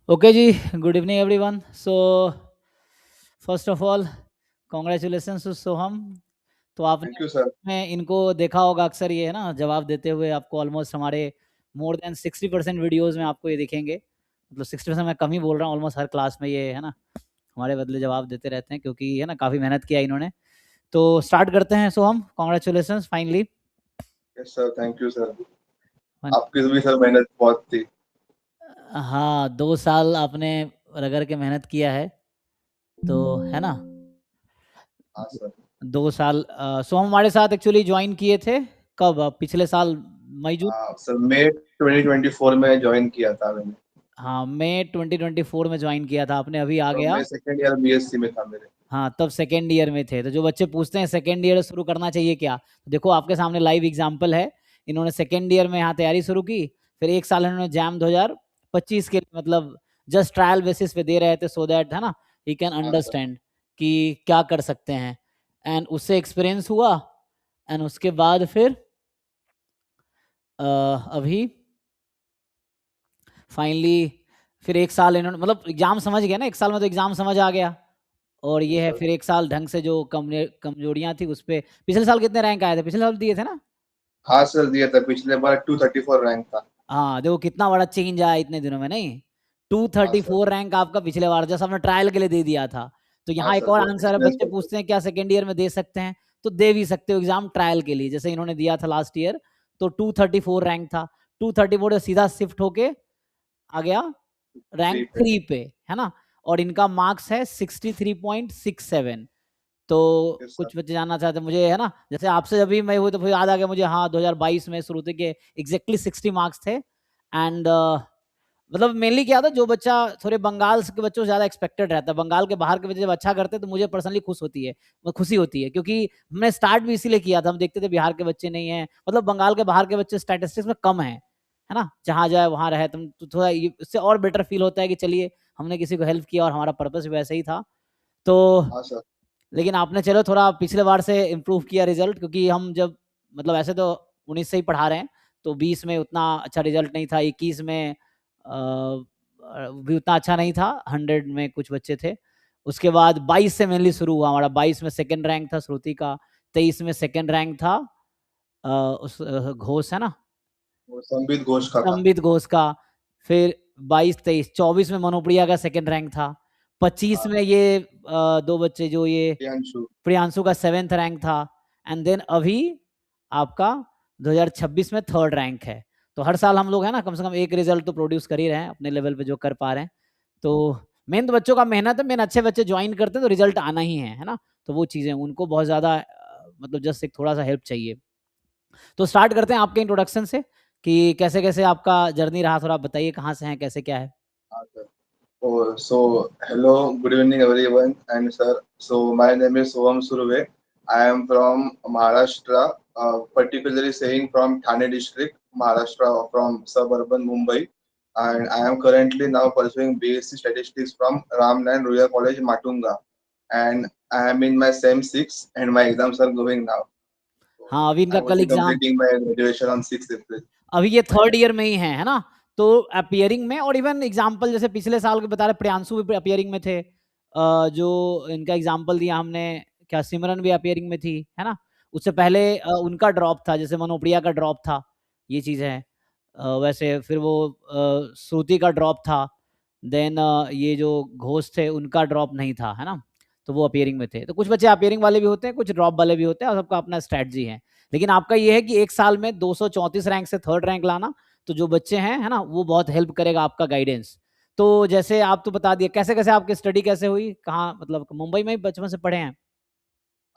Okay ji, good evening everyone. So first of all, congratulations to सोहम. तो आपने thank you sir. में इनको देखा होगा अक्सर ये है ना जवाब देते हुए आपको ऑलमोस्ट हमारे मोर देन 60% वीडियोस में आपको ये दिखेंगे. मतलब 60% मैं कम ही बोल रहा हूँ, ऑलमोस्ट हर क्लास में ये है ना हमारे बदले जवाब देते रहते हैं क्योंकि है ना काफ़ी मेहनत किया इन्होंने. तो स्टार्ट करते हैं Soham. Congratulations finally. Yes sir, thank you sir. आपकी भी सर मेहनत बहुत थी। हाँ, 2 साल आपने रगड़ के मेहनत किया है तो है ना. हाँ सर। 2 साल सो हम हमारे साथ एक्चुअली ज्वाइन किए थे कब पिछले साल मई जून. सर मई 2024 में ज्वाइन किया था मैंने। हाँ, मई 2024 में ज्वाइन किया था आपने. अभी आ तो गया. मैं सेकेंड ईयर बीएससी में था मेरे। हाँ, तब सेकेंड ईयर में थे. तो जो बच्चे पूछते हैं सेकेंड ईयर शुरू करना चाहिए क्या, तो देखो आपके सामने लाइव एग्जांपल है. इन्होंने सेकेंड ईयर में यहाँ तैयारी शुरू की. फिर एक साल इन्होंने जैम 2025 के मतलब जस्ट ट्रायल बेसिस पे दे रहे थे सो दैट है ना ही कैन हाँ सर। अंडरस्टैंड कि क्या कर सकते हैं. एंड उससे एक्सपीरियंस हुआ. एंड उसके बाद फिर अभी फाइनली फिर एक साल इन्होंने मतलब एग्जाम समझ गया ना. एक साल में तो एग्जाम समझ आ गया. और ये है सर फिर एक साल ढंग से जो कमजोरियां थी उस पे. पिछले साल कितने रैंक आए थे? पिछले साल दिए थे ना. हाँ सर, दिया था पिछले बार 234 रैंक था। हाँ, देखो कितना बड़ा चेंज आया इतने दिनों में नहीं. टू हाँ थर्टी सर। फोर रैंक आपका पिछले बार जैसा आपने ट्रायल के लिए दे दिया था. तो हाँ यहाँ एक सर, और बहुत आंसर है. एक्सपीरियंस बच्चे पर्सन। पूछते हैं क्या सेकेंड ईयर में दे सकते हैं, तो दे भी सकते हो एग्जाम ट्रायल के लिए जैसे इन्होंने दिया था लास्ट ईयर. तो 234 रैंक था. 234 से सीधा शिफ्ट होके आ गया रैंक थ्री पे। 3 पे है ना. और इनका मार्क्स है 63.67. तो यस सर। कुछ बच्चे जानना चाहते हैं मुझे है ना जैसे आपसे जब भी मैं हुई तो फिर याद आ गया मुझे. हाँ, 2022 में शुरू थे कि एग्जैक्टली 60 मार्क्स थे. एंड मतलब मेनली क्या था, जो बच्चा थोड़े बंगाल के बच्चों से ज्यादा एक्सपेक्टेड रहता है. बंगाल के बाहर के बच्चे जब अच्छा करते हैं तो मुझे पर्सनली खुशी होती है क्योंकि हमने स्टार्ट भी इसीलिए किया था. हम देखते थे बिहार के बच्चे नहीं है, मतलब बंगाल के बाहर के बच्चे स्टैटिस्टिक्स में कम है ना. जहां जाए वहां रहे तुम तो थोड़ा इससे और बेटर फील होता है कि चलिए हमने किसी को हेल्प किया और हमारा पर्पस भी वैसे ही था. तो हाँ सर। लेकिन आपने चलो थोड़ा पिछले बार से इम्प्रूव किया रिजल्ट, क्योंकि हम जब मतलब ऐसे तो 19 से ही पढ़ा रहे हैं. तो 20 में उतना अच्छा रिजल्ट नहीं था. 21 में भी उतना अच्छा नहीं था. 100 में कुछ बच्चे थे. उसके बाद 22 से मेनली शुरू हुआ हमारा. 22 में सेकंड रैंक था श्रुति का. 23 में सेकंड रैंक था उस घोष है ना, वो संबित घोष का था। संबित घोष का. फिर 22 23 24 में मनोप्रिया का सेकंड रैंक था. 25 हाँ। में ये दो बच्चे जो ये प्रियांशु। प्रियांशु का 7th रैंक था. एंड देन अभी आपका 2026 में 3rd रैंक है. तो हर साल हम लोग है ना कम से कम एक रिजल्ट तो प्रोड्यूस कर ही रहे हैं अपने लेवल पे जो कर पा रहे हैं. तो मेन तो बच्चों का मेहनत है. मेन अच्छे बच्चे ज्वाइन करते हैं तो रिजल्ट आना ही है ना. तो वो चीज़ें उनको बहुत ज़्यादा मतलब जस्ट एक थोड़ा सा हेल्प चाहिए. तो स्टार्ट करते हैं आपके इंट्रोडक्शन से कि कैसे कैसे आपका जर्नी रहा. थोड़ा बताइए कहाँ से हैं, कैसे क्या है. हाँ sir. So hello, good evening everyone, and sir. So my name is Soham Surve. I am from Maharashtra, particularly saying from Thane district, Maharashtra, from suburban Mumbai, and I am currently now pursuing BSc Statistics from Ramnath Royal College, Matunga, and I am in my SEM 6, and my exams are going now. So हाँ, अभी I इनका will कल be exam. completing my graduation on 6th April. अभी ये My 3rd year में ही है ना. तो अपियरिंग में और इवन एग्जाम्पल जैसे पिछले साल के बता रहे प्रियांशु भी अपियरिंग में थे. जो इनका एग्जाम्पल दिया हमने, क्या सिमरन भी अपियरिंग में थी है ना. उससे पहले उनका ड्रॉप था जैसे मनोप्रिया का ड्रॉप था. ये चीज़ है. वैसे फिर वो श्रुति का ड्रॉप था. देन ये जो घोष थे उनका ड्रॉप नहीं था है ना. तो वो अपियरिंग में थे. तो कुछ बच्चे अपियरिंग वाले भी होते हैं, कुछ ड्रॉप वाले भी होते हैं और सबका अपना स्ट्रैटेजी है. लेकिन आपका ये है कि एक साल में 234 रैंक से 3rd रैंक लाना. तो जो बच्चे हैं है ना वो बहुत हेल्प करेगा आपका गाइडेंस. तो जैसे आप तो बता दिए कैसे कैसे आपकी स्टडी कैसे हुई, कहाँ मतलब मुंबई में ही बचपन से पढ़े हैं.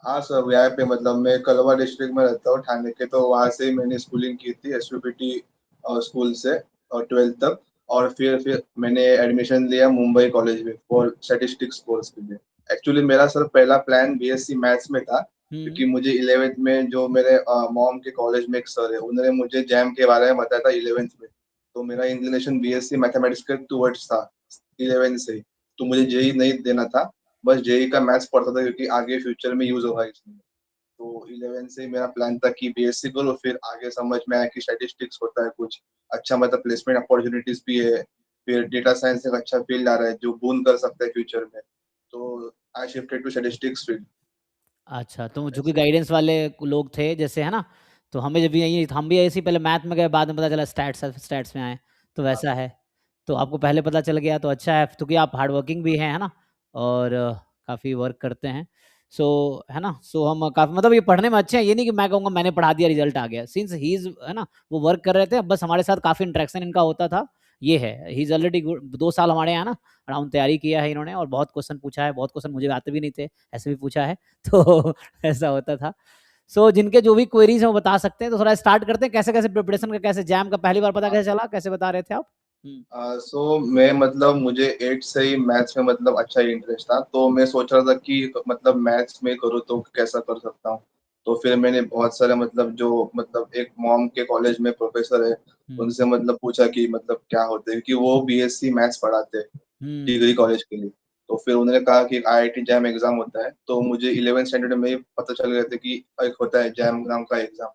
हाँ सर, यहाँ पे मतलब मैं कलवा डिस्ट्रिक्ट में रहता हूँ ठाणे के, तो वहाँ से ही मैंने स्कूलिंग की थी एसयूपीटी स्कूल से, और 12th तक. और फिर मैंने एडमिशन लिया मुंबई कॉलेज में फॉर स्टैटिस्टिक्स कोर्स के लिए. एक्चुअली मेरा सर पहला प्लान बीएससी मैथ्स में था, हम्म. क्योंकि मुझे 11th में जो मेरे मॉम के कॉलेज में एक सर है, उन्होंने मुझे जैम के बारे में बताया था 11th में. तो मेरा इंक्लिनेशन बीएससी मैथमेटिक्स के टूवर्ड्स था 11th से ही. तो मुझे जेई नहीं देना था, बस जेई का मैथ्स पढ़ता था क्योंकि आगे फ्यूचर में यूज होगा इसमें. तो 11 से मेरा प्लान था कि बीएससी करो, फिर आगे समझ में आया कि स्टैटिस्टिक्स होता है कुछ अच्छा, मतलब प्लेसमेंट अपॉर्चुनिटीज भी है. फिर डेटा साइंस एक अच्छा फील्ड आ रहा है जो बून कर सकता है फ्यूचर में, तो I shifted to statistics field. अच्छा, तो चूँकि ऐसे। गाइडेंस वाले लोग थे जैसे, है ना? तो हमें जब यही हम भी ऐसे ही पहले मैथ में गए, बाद में पता चला स्टैट्स में आए, तो हाँ वैसा सर। है। तो आपको पहले पता चल गया तो अच्छा है, क्योंकि आप हार्ड वर्किंग भी हैं, है ना? और काफ़ी वर्क करते हैं। सो है ना? सो हम काफ़ी मतलब ये पढ़ने में अच्छे हैं, ये नहीं कि मैं कहूँगा मैंने पढ़ा दिया रिज़ल्ट आ गया। सिंस ही इज़ है ना? वो वर्क कर रहे थे, बस हमारे साथ काफ़ी इंटरेक्शन इनका होता था, ये है। ही इज़ ऑलरेडी गुड 2 साल हमारे यहाँ ना अराउंड तैयारी किया है इन्होंने, और बहुत क्वेश्चन पूछा है, बहुत क्वेश्चन मुझे आते भी नहीं थे, ऐसे भी पूछा है। तो ऐसा होता था। सो जिनके जो भी क्वेरीज़ हैं वो बता सकते हैं, तो थोड़ा स्टार्ट करते हैं कैसे-कैसे प्रिपरेशन का, कैसे जैम का पहली बार पता हाँ कैसे सर। चला? कैसे बता रहे थे आप? हुँ। सो मैं मतलब मुझे 8 से ही मैथ्स में मतलब अच्छा ही इंटरेस्ट था, तो मैं सोच रहा था कि मतलब मैथ्स में करूँ तो कैसा कर सकता हूँ। तो फिर मैंने बहुत सारे मतलब जो मतलब एक मॉम के कॉलेज में प्रोफ़ेसर है, हुँ, उनसे मतलब पूछा कि मतलब क्या होता है? क्योंकि वो बीएससी मैथ्स पढ़ाते हैं, हुँ, डिग्री कॉलेज के लिए। तो फिर उन्होंने कहा कि आईआईटी जैम एग्ज़ाम होता है, तो मुझे 11th स्टैंडर्ड में ही पता चल गया था कि एक होता है जैम नाम का एग्ज़ाम।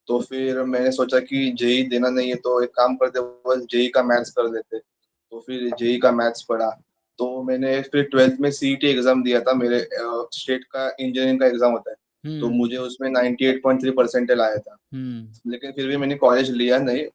तो फिर मैंने सोचा कि जेईई देना नहीं है तो एक काम करते बस जेईई का मैथ्स कर लेते। तो फिर जेईई का मैथ्स पढ़ा। तो मैंने फिर 12th में सीईटी एग्ज़ाम दिया था, मेरे स्टेट का इंजीनियरिंग का एग्ज़ाम होता है। तो हुँ, मुझे उसमें 98.3 परसेंटाइल आया था। हुँ, लेकिन फिर भी मैंने कॉलेज लिया नहीं,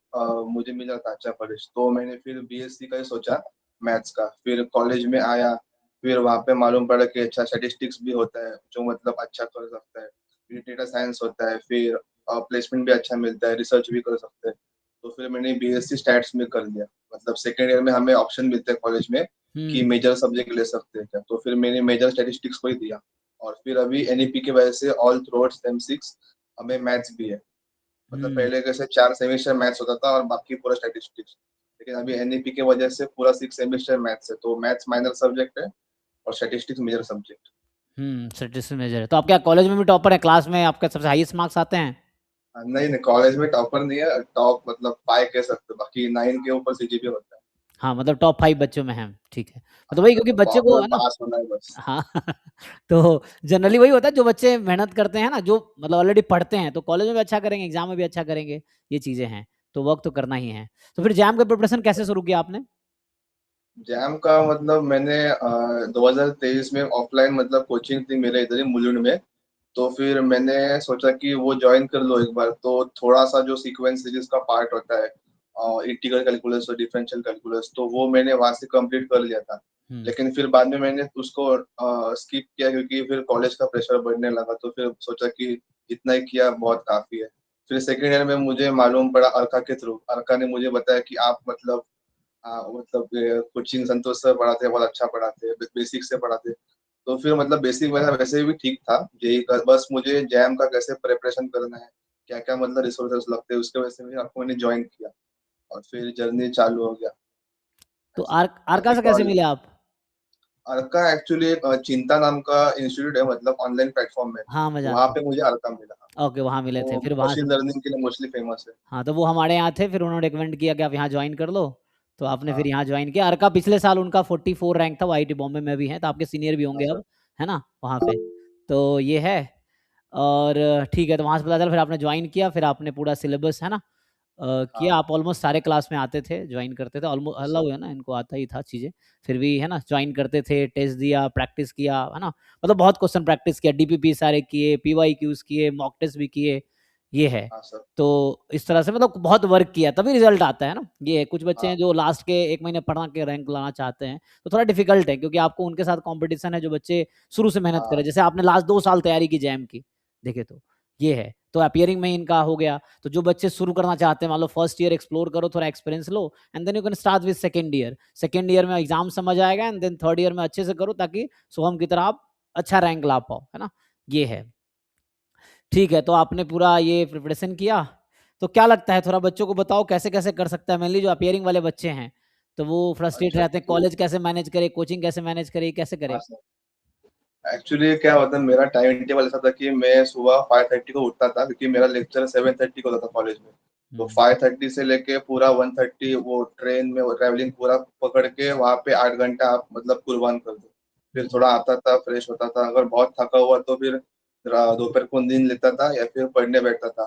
मुझे मिला था अच्छा कॉलेज, तो मैंने फिर बीएससी का ही सोचा मैथ्स का। फिर कॉलेज में आया, फिर वहाँ पे मालूम पड़ा कि अच्छा स्टैटिस्टिक्स भी होता है, जो मतलब अच्छा कर सकता है। फिर डेटा साइंस होता है, फिर प्लेसमेंट भी अच्छा मिलता है, रिसर्च भी कर सकते हैं। तो फिर मैंने बीएससी स्टैट्स में कर लिया। मतलब सेकंड ईयर में हमें ऑप्शन मिलते हैं कॉलेज में कि हुँ, मेजर सब्जेक्ट ले सकते हैं क्या, तो फिर मैंने मेजर स्टैटिस्टिक्स को ही दिया। और फिर अभी एनईपी की वजह से ऑल थ्रू सेम 6 हमें मैथ्स भी है। मतलब हुँ, पहले कैसे 4 सेमेस्टर मैथ्स होता था और बाकी पूरा स्टैटिस्टिक्स। लेकिन अभी एनईपी की वजह से पूरा 6 सेमेस्टर मैथ्स है, तो मैथ्स माइनर सब्जेक्ट है और स्टैटिस्टिक्स मेजर सब्जेक्ट। हुँ, स्टैटिस्टिक्स मेजर है। तो आप क्या कॉलेज में भी टॉपर हैं? क्लास में आपके सबसे हाईएस्ट मार्क्स आते हैं? नहीं, नहीं कॉलेज में टॉपर नहीं है, टॉप मतलब 5 कह सकते हो, बाकी 9 के ऊपर सीजीपीए होता है। हाँ, मतलब टॉप 5 बच्चों में हैं, ठीक है। मतलब हाँ, वही, क्योंकि बच्चे को मतलब है ना, पास होना है बस। हाँ, तो जनरली वही होता है, जो बच्चे मेहनत करते हैं ना, जो मतलब ऑलरेडी पढ़ते हैं, तो कॉलेज में भी अच्छा करेंगे, एग्ज़ाम में भी अच्छा करेंगे, ये चीज़ें हैं। तो वर्क तो करना ही है। तो फिर जैम का प्रिपरेशन कैसे शुरू किया आपने? जैम का मतलब मैंने 2023 में ऑफलाइन मतलब कोचिंग थी मेरे इधर ही मुलुंड में। तो फिर मैंने सोचा कि वो जॉइन कर लो एक बार, तो थोड़ा-सा जो सीक्वेंस सीरीज़ का पार्ट होता है इंटीग्रल कैलकुलस और डिफरेंशियल कैलकुलस, तो वो मैंने वहाँ से कंप्लीट कर लिया था। हुँ, लेकिन फिर बाद में मैंने उसको स्किप किया क्योंकि फिर कॉलेज का प्रेशर बढ़ने लगा, तो फिर सोचा कि इतना ही किया बहुत काफ़ी है। फिर सेकंड ईयर में मुझे मालूम पड़ा अर्का के थ्रू, अर्का ने मुझे बताया कि आप मतलब मतलब कोचिंग संतोष सर पढ़ाते हैं, बहुत अच्छा पढ़ाते हैं, बेसिक से पढ़ाते हैं। तो फिर मतलब बेसिक मेरा वैसे भी ठीक था, जेईई का बस मुझे जैम का कैसे प्रिपरेशन करना है, क्या-क्या मतलब रिसोर्सेज़ लगते हैं, उसके वजह से मैंने जॉइन किया और फिर जर्नी चालू हो गया तो ऐसे। आर्का अभी से कैसे कॉल मिले आप? अर्का एक्चुअली एक चिंता नाम का इंस्टीट्यूट है मतलब ऑनलाइन प्लेटफ़ॉर्म है, हाँ, मैं वहाँ जानता हूँ। पे मुझे अर्का मिला। ओके, वहाँ मिले थे, वो फिर वहाँ से। मशीन लर्निंग के लिए मोस्टली फेमस है। हाँ, तो वो हमारे यहाँ थे, फिर उन्होंने रिकमेंड किया कि आप यहाँ जॉइन कर लो, तो आपने फिर हाँ, यहाँ जॉइन किया। अर्का पिछले साल उनका 44 रैंक था, वो आईआईटी बॉम्बे में भी हैं, तो आपके सीनियर भी हाँ होंगे सर। अब, है ना? वहाँ पे। तो ये है। और ठीक है, तो वहाँ से पता चला, फिर आपने जॉइन किया, फिर आपने पूरा सिलेबस है ना किया। हाँ, आप ऑलमोस्ट सारे क्लास में आते थे, जॉइन करते थे, हाँ सर। अलाउ है ना, इनको आता ही था चीज़ें। फिर भी है ना, जॉइन करते थे, टेस्ट दिया, प्रैक्टिस किया, है ना? मतलब बहुत क्वेश्चन प्रैक्टिस किया, डीपीपी सारे किए, पीवाईक्यूज़ किए, मॉक टेस्ट भी किए, ये है। हाँ सर। तो इस तरह से मतलब बहुत वर्क किया, तभी रिज़ल्ट आता है ना। ये है, कुछ बच्चे हैं हाँ, जो लास्ट के 1 महीने पढ़ा के रैंक लाना चाहते हैं, तो थोड़ा डिफ़िकल्ट है, क्योंकि आपको उनके साथ कॉम्पिटिशन है जो बच्चे शुरू से मेहनत करें। हाँ, जैसे आपने लास्ट 2 साल तैयारी की जैम की, देखें तो, ये है। तो अपीयरिंग में इनका हो गया। तो जो बच्चे शुरू करना चाहते हैं, मान लो फर्स्ट ईयर एक्सप्लोर करो, थोड़ा एक्सपीरियंस लो, and then you can start with second year. Second year में एग्ज़ाम समझ आएगा, एंड देन थर्ड ईयर में अच्छे से करो, ताकि सोहम की तरह आप अच्छा रैंक ला पाओ, है ना? ये है। ठीक है, तो आपने पूरा ये प्रिपरेशन किया, तो क्या लगता है, थोड़ा बच्चों को बताओ कैसे-कैसे कर सकता है? मेनली जो अपीयरिंग वाले बच्चे हैं, तो वो फ्रस्ट्रेट अच्छा रहते हैं, तो कॉलेज कैसे मैनेज करे, कोचिंग कैसे मैनेज करे, कैसे हाँ करे? सर। एक्चुअली क्या होता है मेरा टाइम टेबल ऐसा था कि मैं सुबह 5:30 को उठता था क्योंकि मेरा लेक्चर 7:30 को होता था कॉलेज में। तो हुँ, 5:30 से लेके पूरा 1:30 वो ट्रेन में वो ट्रैवलिंग पूरा पकड़ के वहाँ पे 8 घंटा आप मतलब कुर्बान कर दो। फिर हुँ, थोड़ा आता था, फ्रेश होता था, अगर बहुत थका हुआ तो फिर दोपहर को नींद लेता था या फिर पढ़ने बैठता था।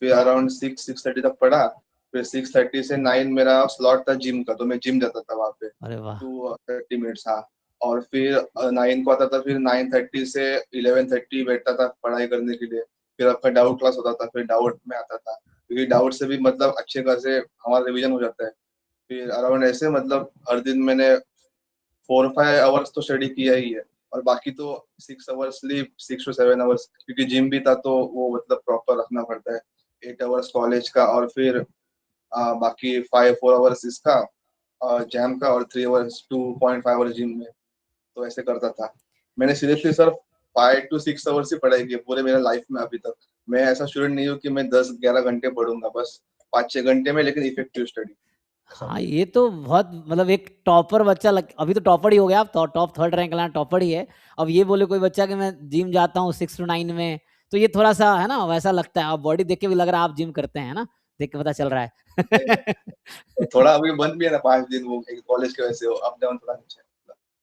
फिर अराउंड 6-6:30 तक पढ़ा, फिर 6:30 से 9 मेरा स्लॉट था जिम का, तो मैं जिम जाता था वहाँ पे अरे वाह! 2 30 मिनट्स, हाँ। और फिर 9 को आता था, फिर 9:30 से 11:30 बैठता था पढ़ाई करने के लिए। फिर आपका डाउट क्लास होता था, फिर डाउट में आता था, क्योंकि डाउट से भी मतलब अच्छे खासे हमारा रिवीजन हो जाता है। फिर अराउंड ऐसे मतलब हर दिन मैंने 4 5 आवर्स तो स्टडी किया ही है, और बाकी तो 6 आवर्स स्लीप, 6 to 7 आवर्स, क्योंकि जिम भी था तो वो मतलब प्रॉपर रखना पड़ता है। 8 आवर्स कॉलेज का, और फिर बाकी 4 आवर्स इसका जैम का, और 3 आवर्स 2.5 आवर्स जिम में। तो ऐसे करता था। मैंने सीरियसली सर 5 to 6 आवर्स ही पढ़ाई की है पूरे मेरे लाइफ में अभी तक। मैं ऐसा स्टूडेंट नहीं हूँ कि मैं 10 11 घंटे पढ़ूंगा, बस 5 6 घंटे में, लेकिन इफेक्टिव स्टडी, ऐसा हाँ, नहीं। ये तो बहुत मतलब एक टॉपर बच्चा अभी तो टॉपर ही हो गया, आप टॉप थर्ड रैंक लाना टॉपर ही है। अब ये बोले कोई बच्चा कि मैं जिम जाता हूँ 6 to 9 में, तो ये थोड़ा सा है ना वैसा लगता है। आप बॉडी देख के भी लग रहा है आप जिम करते हैं ना, देख के पता चल रहा नहीं, नहीं। है। तो थोड़ा अभी बंद भी है ना 5 दिन, वो कॉलेज की वजह से अप डाउन थोड़ा नीचे है।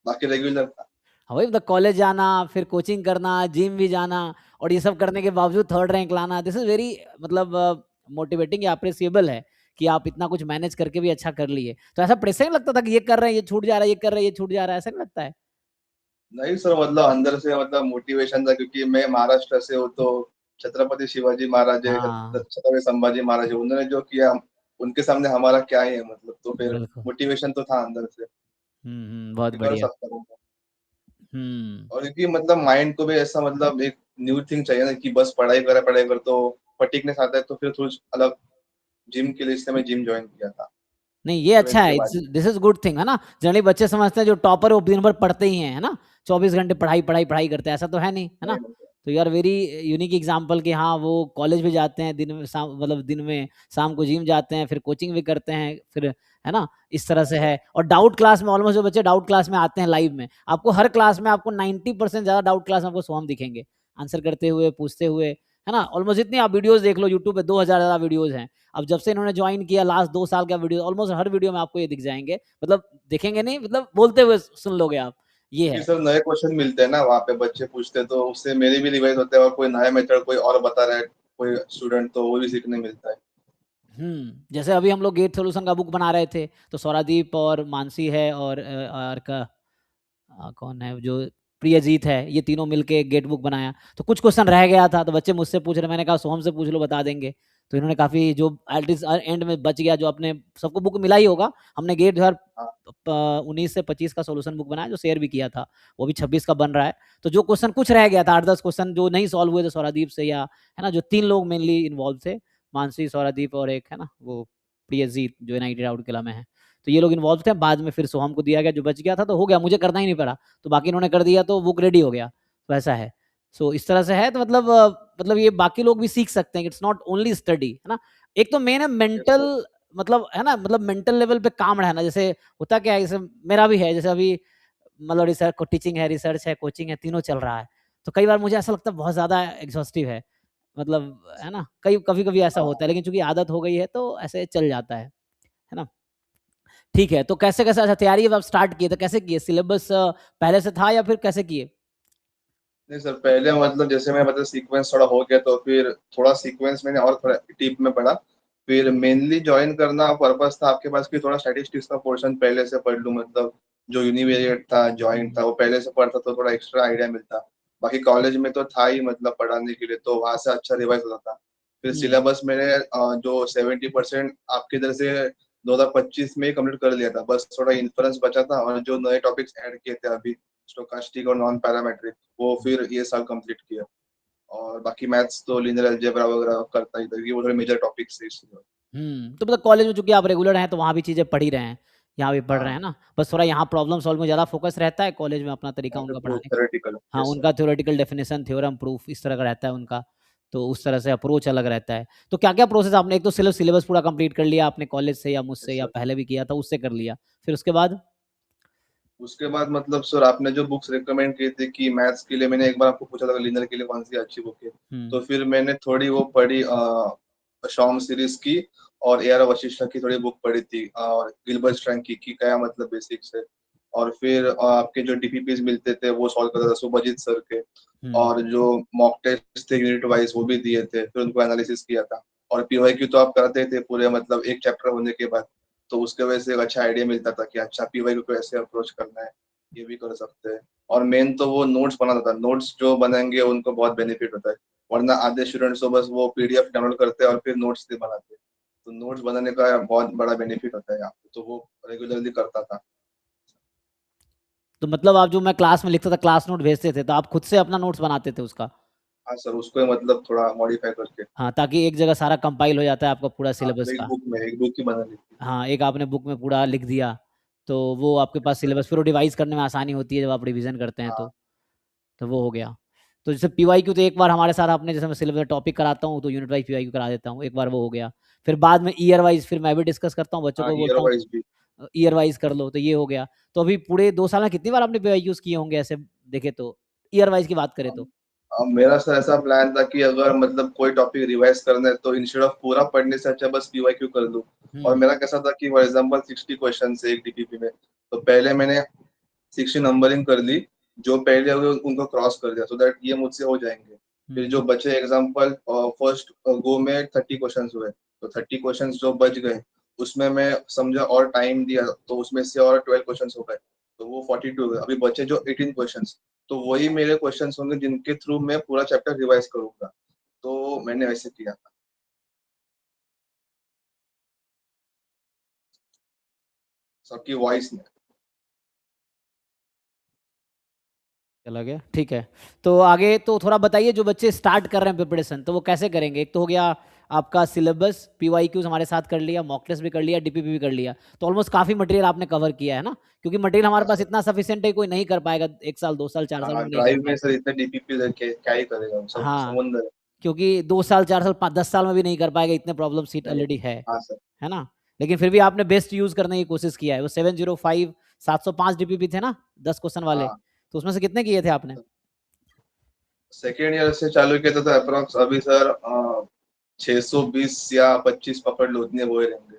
बाकी रेगुलर था। हाँ भाई, मतलब कॉलेज जाना, फिर कोचिंग करना, जिम भी जाना, और ये सब करने के बावजूद थर्ड रैंक लाना, दिस इज वेरी मतलब मोटिवेटिंग या अप्रिसिएबल है कि आप इतना कुछ मैनेज करके भी अच्छा कर लिए। तो ऐसा प्रेशर नहीं लगता था कि ये कर रहे हैं ये छूट जा रहा है, ये कर रहे हैं ये छूट जा रहा है, ऐसा नहीं लगता है? नहीं सर, मतलब अंदर से मतलब मोटिवेशन था, क्योंकि मैं महाराष्ट्र से हूँ, तो छत्रपति शिवाजी महाराज है, हाँ, छत्रपति संभाजी महाराज है, उन्होंने जो किया, उनके सामने हमारा क्या ही है मतलब। तो फिर बिल्कुल। मोटिवेशन तो था अंदर से बहुत कि कर बढ़िया। सकता हूँ। हम्म। और क्योंकि मतलब माइंड को भी ऐसा मतलब एक न्यू थिंग चाहिए ना, कि बस पढ़ाई कर, तो फटीकनेस आता है, तो फिर थोड़ी अलग जिम के लिए इसलिए मैं जिम ज्वाइन किया था नहीं, ये अच्छा 12th के है, बाद। दिस इज गुड थिंग है ना। जनरली बच्चे समझते हैं जो टॉपर है वो दिन भर पढ़ते ही हैं, है ना, 24 घंटे पढ़ाई पढ़ाई पढ़ाई करते हैं, ऐसा तो है नहीं, है ना। नहीं, नहीं। तो you are very unique example कि हाँ वो कॉलेज भी जाते हैं दिन में, शाम मतलब दिन में, शाम को जिम जाते हैं, फिर कोचिंग भी करते हैं, फिर है ना, इस तरह से है। और डाउट क्लास में ऑलमोस्ट जो बच्चे डाउट क्लास में आते हैं लाइव में, आपको हर क्लास में आपको 90% ज्यादा डाउट क्लास में आपको सोहम दिखेंगे, आंसर करते हुए, पूछते हुए, है ना। ऑलमोस्ट जितनी आप वीडियोस देख लो यूट्यूब पे 2000 ज्यादा वीडियोस हैं। अब जब से इन्होंने ज्वाइन किया लास्ट 2 साल का वीडियो, ऑलमोस्ट हर वीडियो में आपको ये दिख जाएंगे, मतलब दिखेंगे नहीं, मतलब बोलते हुए सुन लोगे आप, ये क्योंकि है। सर नए क्वेश्चन मिलते हैं ना वहाँ पे, बच्चे पूछते हैं, तो उससे मेरे भी रिवाइज होते हैं, और कोई नया मेथड कोई और बता रहा है कोई स्टूडेंट, तो वो भी सीखने मिलता है। जैसे अभी हम लोग गेट सोल्यूशन का बुक बना रहे थे, तो सौरादीप और मानसी है और का कौन है जो प्रियजीत है, ये तीनों मिलके गेट बुक बनाया। तो कुछ क्वेश्चन रह गया था, तो बच्चे मुझसे पूछ रहे, मैंने कहा सोहम से पूछ लो बता देंगे। तो इन्होंने काफी जो एटलीस्ट एंड में बच गया, जो अपने सबको बुक मिला ही होगा, हमने गेट 2019 से 25 का सोल्यूशन बुक बनाया, जो शेयर भी किया था, वो भी 26 का बन रहा है। तो जो क्वेश्चन कुछ रह गया था, 8 10 क्वेश्चन जो नहीं सॉल्व हुए थे सौरादीप से, या है ना, जो 3 लोग मेनली इन्वॉल्व थे, मानसी, सौरादीप और एक है ना वो प्रियजीत जो यूनाइटेड आउटकला में है, तो ये लोग इन्वॉल्व थे। बाद में फिर सोहम को दिया गया, जो बच गया था तो हो गया, मुझे करना ही नहीं पड़ा, तो बाकी इन्होंने कर दिया, तो बुक रेडी हो गया। तो ऐसा है। सो इस तरह से है, तो मतलब ये बाकी लोग भी सीख सकते हैं, इट्स नॉट ओनली स्टडी, है ना। एक तो मेन है यस मेंटल, सर। मतलब है ना, मतलब मेंटल लेवल पे काम रहना। जैसे होता क्या है, जैसे मेरा भी है, जैसे अभी मतलब रिसर्च को टीचिंग है, रिसर्च है, कोचिंग है, तीनों चल रहा है। तो कई बार मुझे ऐसा लगता है बहुत ज्यादा एग्जॉस्टिव है, मतलब है ना, कई कभी कभी ऐसा हाँ, होता है, लेकिन चूंकि आदत हो गई है तो ऐसे चल जाता है ना। ठीक है, तो कैसे कैसे अच्छा तैयारी अब आप स्टार्ट किए, तो कैसे किए, सिलेबस पहले से था या फिर कैसे किए? नहीं सर, पहले मतलब जैसे मैं मतलब सीक्वेंस थोड़ा हो गया, तो फिर थोड़ा सीक्वेंस मैंने और थोड़ा डीप में पढ़ा। फिर मेनली ज्वाइन करना पर्पस था आपके पास कि थोड़ा स्टैटिस्टिक्स का पोर्शन पहले से पढ़ लूँ, मतलब जो यूनिवेरिएट था, जॉइंट हम्म। था, वो पहले से पढ़ता तो थोड़ा एक्स्ट्रा आइडिया मिलता। बाकी कॉलेज में तो था ही मतलब पढ़ाने के लिए, तो वहां से अच्छा रिवाइज होता था। फिर हम्म। सिलेबस मैंने जो 70% आपकी तरह से 2025 में ही कंप्लीट कर लिया था, बस थोड़ा इन्फ्रेंस बचा था, और जो नए टॉपिक्स ऐड किए थे अभी, स्टोकास्टिक और नॉन पैरामेट्रिक, वो फिर ये साल कंप्लीट किया। और बाकी मैथ्स तो लीनियर अलजेब्रा वगैरह करता ही था, क्योंकि वो थोड़े मेजर टॉपिक्स थे इसलिए। तो मतलब कॉलेज में चूंकि आप रेगुलर हैं तो वहाँ भी चीजें पढ़ ही रहे हैं, यहाँ भी पढ़ रहे हैं हाँ, ना, बस थोड़ा यहाँ प्रॉब्लम सॉल्व में ज्यादा फोकस रहता है, कॉलेज में अपना तरीका यहाँ पे उनका प्रूफ पढ़ाने का। थ्योरेटिकल। हाँ, यस सर। उनका थ्योरेटिकल डेफिनेशन, थ्योरम, प्रूफ, इस तरह का रहता है उनका। तो उस तरह से अप्रोच अलग रहता है। तो क्या क्या प्रोसेस आपने, एक तो सिलेबस पूरा कंप्लीट कर लिया आपने कॉलेज से या मुझसे यस या सर। पहले भी किया था उससे कर लिया, फिर उसके बाद? उसके बाद मतलब सर आपने जो बुक्स रिकमेंड की थी कि मैथ्स के लिए, मैंने एक बार आपको पूछा था लीनियर के लिए कौन सी अच्छी बुक है, हम्म। तो फिर मैंने थोड़ी वो पढ़ी, शॉम सीरीज की, और ए आर वशिष्ठा की थोड़ी बुक पढ़ी थी, और गिलबर्ट स्ट्रैंग की कि क्या मतलब बेसिक्स है। और फिर आपके जो डीपीपीज मिलते थे वो सॉल्व करता था सुभजीत सर के। हम्म। और जो मॉक टेस्ट थे यूनिट वाइज वो भी दिए थे, फिर उनको एनालिसिस किया था। और पीवाईक्यू तो आप करते थे पूरे, मतलब एक चैप्टर होने के बाद, तो उसके वजह से एक अच्छा आइडिया मिलता था कि अच्छा पीवाईक्यू को ऐसे अप्रोच करना है, ये भी कर सकते हैं। और मेन तो वो नोट्स बनाना था, नोट्स जो बनाएंगे उनको बहुत बेनिफिट होता है, वरना आधे स्टूडेंट्स तो बस वो पीडीएफ डाउनलोड करते हैं और फिर नोट्स नहीं बनाते। तो नोट्स बनाने का बहुत बड़ा बेनिफिट होता है यहाँ पे, तो वो रेगुलरली करता था। तो मतलब आप जो मैं क्लास में लिखता था क्लास नोट भेजते थे, तो आप खुद से अपना नोट्स बनाते थे उसका? हाँ सर, उसको मतलब थोड़ा मॉडिफाई करके। हाँ, ताकि एक जगह सारा कंपाइल हो जाता है आपका पूरा हाँ, सिलेबस का। एक बुक ही बना ली थी। हाँ, एक आपने बुक में पूरा लिख दिया, तो वो आपके पास सर। सिलेबस फिर वो रिवाइज़ करने में आसानी होती है जब आप रिवीजन करते हैं हाँ। तो वो हो गया। तो जैसे पीवाईक्यू तो एक बार हमारे साथ आपने, जैसे मैं सिलेबस टॉपिक कराता हूँ तो यूनिट वाइज़ पीवाईक्यू करा देता हूँ, एक बार वो हो गया। फिर बाद में ईयर वाइज़ फिर मैं भी डिस्कस करता हूँ, बच्चों हाँ, को ईयर बोलता हूँ वाइज भी। ईयर वाइज़ कर लो, तो ये हो गया। तो अभी पूरे 2 साल में कितनी बार आपने पीवाईक्यूज़ किए होंगे ऐसे देखें तो? ईयर वाइज़ की बात करें तो? मेरा सर ऐसा प्लान था कि अगर मतलब कोई टॉपिक रिवाइज करना है तो इंस्टेड ऑफ पूरा पढ़ने से अच्छा बस पीवाईक्यू कर लूँ। और हुँ, मेरा कैसा था कि फॉर एग्जांपल 60 क्वेश्चन है एक डीपीपी में, तो पहले मैंने 60 नंबरिंग कर ली, जो पहले हुए उनको क्रॉस कर दिया, सो दैट ये मुझसे हो जाएंगे। फिर हुँ, जो बचे एग्जांपल फर्स्ट गो में 30 क्वेश्चन हुए, तो 30 क्वेश्चन जो बच गए उसमें मैं समझा और टाइम दिया, तो उसमें से और 12 क्वेश्चन हो गए, तो वो 42 हो गए। अभी बचे जो 18 क्वेश्चन, तो वही मेरे क्वेश्चन होंगे जिनके थ्रू मैं पूरा चैप्टर रिवाइज करूंगा। तो मैंने वैसे किया था। सबकी वॉइस में। चला गया, ठीक है। तो आगे तो थोड़ा बताइए, जो बच्चे स्टार्ट कर रहे हैं प्रिपरेशन तो वो कैसे करेंगे? एक तो हो गया आपका सिलेबस, पीवाईक्यूज हमारे साथ कर लिया, मॉक टेस्ट भी कर लिया, डीपीपी भी कर लिया, तो ऑलमोस्ट काफ़ी मटेरियल आपने कवर किया है ना? क्योंकि मटेरियल हमारे हाँ पास सर। इतना सफिशिएंट है, कोई नहीं कर पाएगा 1 साल, 2 साल, 4 साल हाँ, में नहीं कर ड्राइव में पाएगा। सर इतने डीपीपी लेके क्या ही करेगा, सब हाँ, समुंदर है। क्योंकि 2 साल, 4 साल, 5 10 साल में भी नहीं कर पाएगा, इतने प्रॉब्लम सीट नहीं। ऑलरेडी हाँ सर। है ना? लेकिन फिर भी आपने बेस्ट यूज़ करने की कोशिश किया है। वो 705 705 डीपीपी थे ना 10 क्वेश्चन वाले, हाँ। तो उसमें से कितने किए थे आपने? सेकेंड ईयर से चालू किया था तो अप्रोक्स अभी सर 620 या 25 पकड़ लो, उतने वो ही रहेंगे।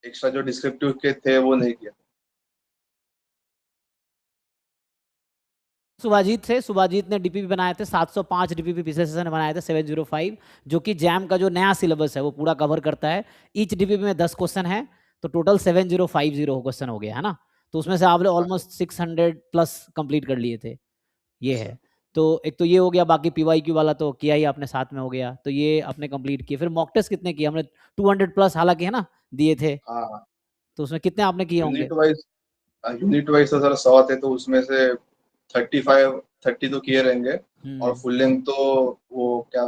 एक्स्ट्रा जो डिस्क्रिप्टिव के थे वो नहीं किया। सुभाजीत थे, सुभाजीत ने डीपीपी बनाए थे 705 डीपीपी पिछले सेशन में बनाए थे 705, जो कि जैम का जो नया सिलेबस है वो पूरा कवर करता है। ईच डीपीपी में 10 क्वेश्चन है, तो टोटल 7050 क्वेश्चन हो गया है ना? तो उसमें से आपने हाँ सर। ऑलमोस्ट 600 प्लस कंप्लीट कर लिए थे, ये यस सर। है। तो एक तो ये हो गया, बाकी पीवाईक्यू वाला तो किया ही आपने, साथ में हो गया, तो ये आपने कंप्लीट किए। फिर मॉक टेस्ट कितने किए? हमने 200 प्लस हालांकि है ना दिए थे, हाँ हाँ। तो उसमें कितने आपने किए होंगे? यूनिट वाइज तो सर 100 थे, तो उसमें से 35 30 तो किए रहेंगे। और हम्म फुल लेंथ तो वो क्या,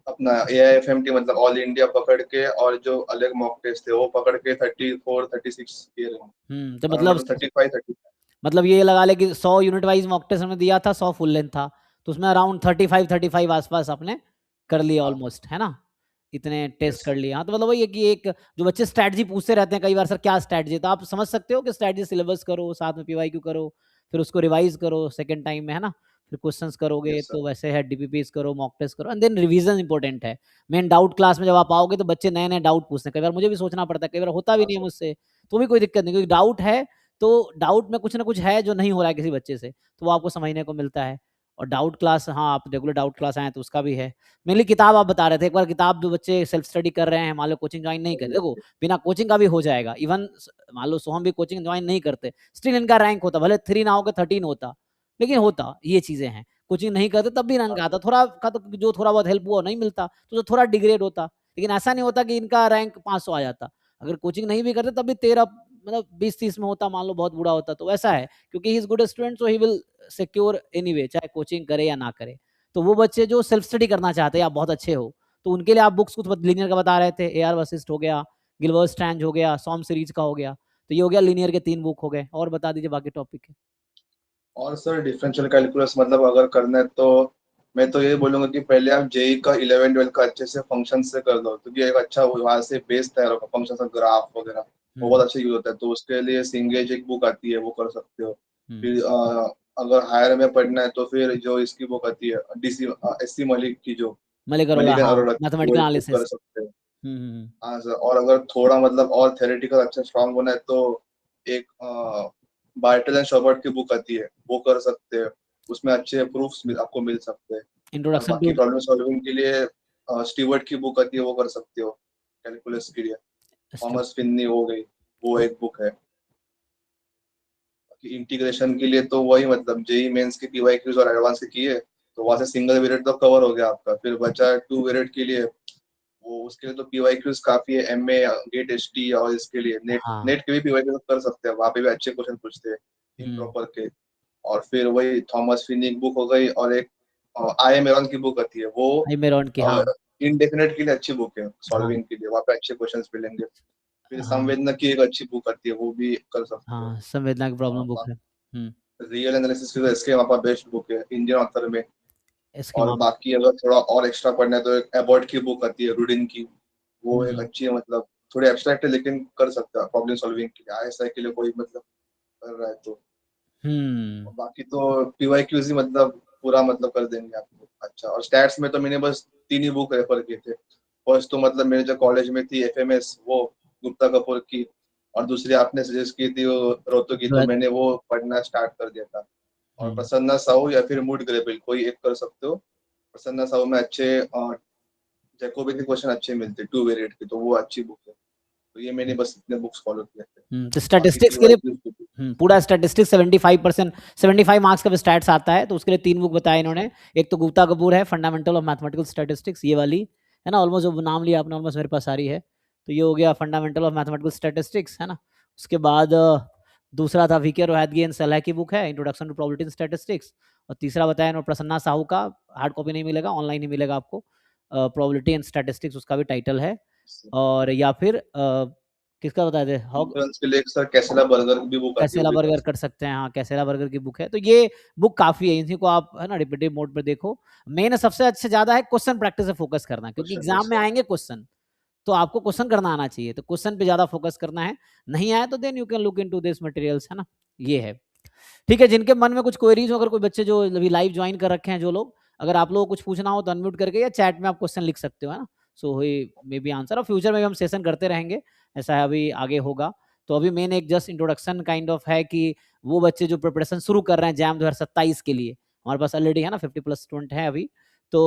अपना AIFMT मतलब ऑल इंडिया पकड़ के, और जो अलग मॉक टेस्ट थे वो पकड़ के 34 36 किए रहेंगे। तो अराउंड मतलब 35 35। ये लगा ले कि 100 यूनिट वाइज मॉक टेस्ट हमने दिया था, 100 फुल लेंथ था, तो उसमें अराउंड 35 आसपास आपने कर लिया हाँ। ऑलमोस्ट, है ना? इतने टेस्ट यस। कर लिए। हाँ, तो मतलब वही है कि एक जो बच्चे स्ट्रैटेजी पूछते रहते हैं कई बार, सर क्या स्ट्रैटेजी, तो आप समझ सकते हो कि स्ट्रैटेजी सिलेबस करो, साथ में पीवाईक्यू करो, फिर उसको रिवाइज करो सेकंड टाइम में, है ना? फिर क्वेश्चंस करोगे यस सर। तो वैसे है, डीपीपीज करो, मॉक टेस्ट करो, एंड देन रिवीजन इंपॉर्टेंट है। मेन डाउट क्लास में जब आप आओगे तो बच्चे नए नए डाउट पूछते हैं, कई बार मुझे भी सोचना पड़ता है, कई बार होता भी हाँ नहीं है सर। मुझसे, तो भी कोई दिक्कत नहीं, क्योंकि डाउट है तो डाउट में कुछ ना कुछ है जो नहीं हो रहा है किसी बच्चे से, तो वो आपको समझने को मिलता है। और डाउट क्लास, हाँ, आप रेगुलर डाउट क्लास आए तो उसका भी है। मेनली किताब आप बता रहे थे, एक बार किताब जो बच्चे सेल्फ स्टडी कर रहे हैं, मान लो कोचिंग ज्वाइन नहीं कर, देखो बिना कोचिंग का भी हो जाएगा, इवन मान लो सोहम भी कोचिंग ज्वाइन नहीं करते, स्टिल इनका रैंक होता, भले 3 ना होकर 13 होता, लेकिन होता, ये चीजें हैं। कोचिंग नहीं करते तब भी रैंक हाँ आता, सर। थोड़ा का तो जो थोड़ा बहुत हेल्प हुआ नहीं मिलता, तो जो थोड़ा डिग्रेड होता, लेकिन ऐसा नहीं होता कि इनका रैंक 500 आ जाता। अगर कोचिंग नहीं भी करते तब भी 13 मतलब 20-30 में होता, मान लो बहुत बुरा होता, तो ऐसा है, क्योंकि he is good student, so he will secure anyway, चाहे कोचिंग करे या ना करे। तो वो बच्चे जो सेल्फ स्टडी करना चाहते हैं, आप बहुत अच्छे हो, तो उनके लिए आप बुक्स कुछ लीनियर का बता रहे थे, एआर वशिष्ठ हो गया, गिलवर्ट स्ट्रैंज हो गया, सॉम सीरीज का हो गया, तो ये हो गया लीनियर के 3 बुक हो गए, और बता दीजिए बाकी टॉपिक है। और सर डिफरेंशियल कैलकुलस मतलब अगर करना है तो मैं तो ये बोलूंगा कि पहले आप जेई का 11 12 का अच्छे से फंक्शन से कर दो, क्योंकि एक अच्छा वहां से बेस तैयार होगा, फंक्शन का ग्राफ वगैरह वो हम्म बहुत अच्छा यूज होता है। तो उसके लिए सिंगेज एक बुक आती है, वो कर सकते हो। हम्म फिर अगर हायर में पढ़ना है तो फिर जो इसकी बुक आती है डीसी एससी मलिक की, जो मलिक अरोड़ा, मलिक एंड हाँ, अरोड़ा की, वो मैथमेटिकल एक बुक कर एनालिसिस। सकते हैं। हम्म हम्म हाँ सर, और अगर थोड़ा मतलब और थेरेटिकल अच्छा स्ट्रांग होना है तो एक बार्टल एंड शॉबर्ट की बुक आती है, वो कर सकते हैं। उसमें अच्छे प्रूफ्स आपको मिल सकते हैं। और इंट्रोडक्शन बाकी टू प्रॉब्लम सॉल्विंग के लिए स्टीवर्ट की बुक आती है वो कर सकते हो कैलकुलस के लिए। थॉमस फिन्नी हो गई, वो एक बुक है। इंटीग्रेशन के लिए तो वही मतलब जेई मेंस के पीवाईक्यूज और एडवांस के किए, तो वहां से सिंगल वेरिएट तो कवर हो गया आपका। फिर बचा टू वेरिएट के लिए, वो उसके लिए तो पीवाईक्यूज काफी है, एमए गेट एचटी, और इसके लिए नेट हाँ। नेट के भी पीवाईक्यूज कर सकते हैं, वहां पे भी अच्छे क्वेश्चन पूछते हैं हम्म। इम्प्रॉपर के। और फिर वही थॉमस फिनी की बुक हो गई, और एक आई एम एरॉन की बुक आती है वो, आई मेरॉन की, हाँ। इनडेफिनेट के लिए अच्छी बुक है, हाँ। सॉल्विंग के लिए वहाँ पे अच्छे क्वेश्चन मिलेंगे। फिर हाँ। संवेदना की एक अच्छी बुक आती है, वो भी कर सकते हो। हाँ, संवेदना की प्रॉब्लम बुक है। रियल एनालिसिस की तो इसके वहाँ पर बेस्ट बुक है इंडियन ऑथर में। इसके और माप। बाकी अगर थोड़ा और एक्स्ट्रा पढ़ना है तो एक एबॉट की बुक आती है रूडिन की, वो एक हम्म। अच्छी है, मतलब थोड़ी एब्स्ट्रैक्ट है लेकिन कर सकता है प्रॉब्लम सॉल्विंग के लिए, आईएसआई के लिए कोई मतलब कर रहा है तो। हम्म। बाकी तो पीवाईक्यूज ही मतलब पूरा मतलब कर देंगे आपको अच्छा। और स्टैट्स में तो मैंने बस तीन ही बुक रेफर किए थे। फर्स्ट तो मतलब मेरे जो कॉलेज में थी एफएमएस, वो गुप्ता कपूर की, और दूसरी आपने सजेस्ट की थी वो रोतो की, तो जो मैंने वो पढ़ना स्टार्ट कर दिया था। और हम्म। प्रसन्ना साहू या फिर मूड ग्रेबिल, कोई एक कर सकते हो। प्रसन्ना साहू में अच्छे जैकोबी के क्वेश्चन अच्छे मिलते, टू वेरिएट के, तो वो अच्छी बुक है। तो ये मैंने बस इतने बुक्स फॉलो किए थे। तो बाकी स्टैटिस्टिक्स के लिए पीवाईक्यूज पूरा स्टैटिस्टिक्स 75%, 75 मार्क्स का स्टैट्स आता है, तो उसके लिए 3 बुक बताए इन्होंने। एक तो गुप्ता कपूर है, फंडामेंटल ऑफ मैथमेटिकल स्टैटिस्टिक्स, ये वाली है ना, ऑलमोस्ट जो नाम लिया आपने ऑलमोस्ट मेरे पास सारी है। तो ये हो गया फंडामेंटल ऑफ मैथमेटिकल स्टैटिस्टिक्स, है ना। उसके बाद दूसरा था वीके रोहतगी एंड सलाह की बुक है, introduction to probability in statistics. और तीसरा बताया इन्होंने प्रसन्ना साहू का, हार्ड कॉपी नहीं मिलेगा, ऑनलाइन ही मिलेगा आपको, प्रोबेबिलिटी एंड स्टैटिस्टिक्स, उसका भी टाइटल है। और या फिर किसका बताए थे, इंट्रेंस के लिए एक सर कैसेला बर्गर की भी बुक आती है, वो कैसेला भी कर बर्गर कर सकते सकते हैं, हाँ कैसेला बर्गर की बुक है। तो ये बुक काफी है, इन्हीं को आप है ना रिपीटेड मोड पर देखो। मेन सबसे अच्छे ज्यादा है क्वेश्चन प्रैक्टिस पे फोकस करना, क्योंकि क्वेश्चन। एग्जाम में आएंगे क्वेश्चन, तो आपको क्वेश्चन करना आना चाहिए, तो क्वेश्चन पे ज्यादा फोकस करना है। नहीं आया तो then you can look into this materials, है ना। ये है। ठीक है, जिनके मन में कुछ क्वेरीज हो, अगर कोई बच्चे जो अभी लाइव ज्वाइन कर रखे हैं जो लोग, अगर आप लोगों को कुछ पूछना हो तो अनम्यूट करके या चैट में आप क्वेश्चन लिख सकते हो, है ना। सो मे बी आंसर, और फ्यूचर में भी हम सेशन करते रहेंगे, ऐसा है अभी आगे होगा। तो अभी मेन एक जस्ट इंट्रोडक्शन काइंड ऑफ है कि वो बच्चे जो प्रिपरेशन शुरू कर रहे हैं जैम 2027 के लिए, हमारे पास ऑलरेडी है ना 50+ स्टूडेंट है अभी, तो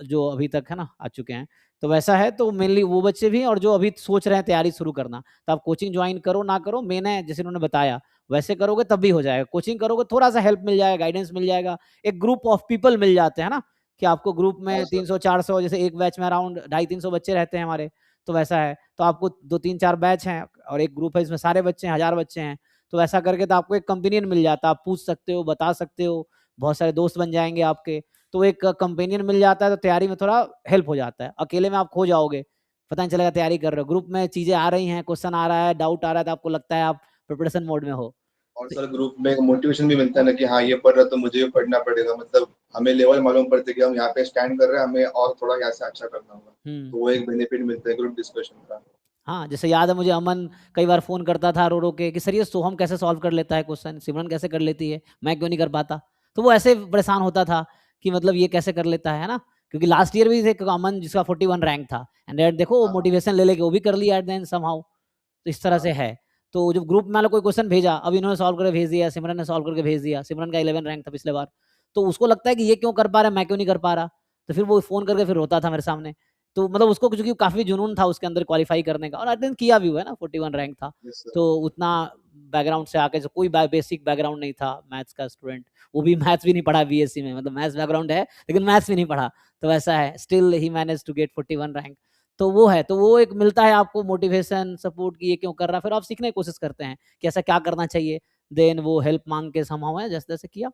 जो अभी तक है ना आ चुके हैं, तो वैसा है। तो मेनली वो बच्चे भी, और जो अभी सोच रहे हैं तैयारी शुरू करना, तो आप कोचिंग ज्वाइन करो ना करो, मेन है जैसे उन्होंने बताया वैसे करोगे तब भी हो जाएगा। कोचिंग करोगे थोड़ा सा हेल्प मिल जाएगा, गाइडेंस मिल जाएगा, एक ग्रुप ऑफ पीपल मिल जाते हैं ना, कि आपको ग्रुप हाँ में सर। 300-400, जैसे एक बैच में अराउंड 250-300 बच्चे रहते हैं हमारे, तो वैसा है। तो आपको 2-3-4 बैच हैं और एक ग्रुप है, इसमें सारे बच्चे हैं, 1000 बच्चे हैं, तो ऐसा करके तो आपको एक कंपेनियन मिल जाता है, आप पूछ सकते हो, बता सकते हो, बहुत सारे दोस्त बन जाएंगे आपके। तो एक कंपेनियन मिल जाता है, तो तैयारी में थोड़ा हेल्प हो जाता है। अकेले में आप खो जाओगे, पता नहीं चलेगा तैयारी कर रहे हो। ग्रुप में चीजें आ रही हैं, क्वेश्चन आ रहा है, डाउट आ रहा है, तो आपको लगता है आप प्रिपरेशन मोड में हो। और सर ग्रुप में मोटिवेशन भी मिलता है ना कि हाँ ये पढ़ रहा है तो मुझे भी पढ़ना पड़ेगा, मतलब हमें लेवल मालूम पड़ता है कि हम यहाँ पे स्टैंड कर रहे हैं, हमें और थोड़ा यहाँ से अच्छा करना होगा। हम्म। तो वो एक बेनिफिट मिलता है ग्रुप डिस्कशन का। हाँ, जैसे याद है मुझे, अमन कई बार फोन करता था रो रो के कि सर ये सोहम कैसे सॉल्व कर लेता है क्वेश्चन, सिमरन कैसे कर लेती है, मैं क्यों नहीं कर पाता। तो वो ऐसे परेशान होता था कि मतलब ये कैसे कर लेता है ना। क्योंकि लास्ट ईयर भी थे अमन जिसका 41 रैंक था, एंड देखो वो हाँ हाँ मोटिवेशन ले लेके वो भी कर लिया एट द एंड समहाउ। तो इस तरह से हाँ। है। तो जब ग्रुप में मान लो कोई क्वेश्चन भेजा, अब इन्होंने सॉल्व करके भेज दिया, सिमरन ने सॉल्व करके भेज दिया, सिमरन का 11 रैंक था पिछले बार, तो उसको लगता है कि ये क्यों कर पा रहा है, मैं क्यों नहीं कर पा रहा। तो फिर वो फोन करके फिर रोता था मेरे सामने। तो मतलब उसको क्योंकि काफी जुनून था उसके अंदर क्वालिफाई करने का, और आई थिंक किया भी हुआ है ना, 41 रैंक था। Yes sir. तो उतना बैकग्राउंड से आके, जो कोई बेसिक बैकग्राउंड नहीं था मैथ्स का स्टूडेंट, वो भी मैथ्स भी नहीं पढ़ा बीएससी में, मतलब मैथ्स बैकग्राउंड है लेकिन मैथ्स भी नहीं पढ़ा, तो ऐसा है, still he manage to get 41 rank. तो वो है, तो वो एक मिलता है आपको मोटिवेशन सपोर्ट की, ये क्यों कर रहा है, फिर आप सीखने की कोशिश करते हैं कि ऐसा क्या करना चाहिए। देन वो हेल्प मांग के समहाउ है जैसे तैसे किया,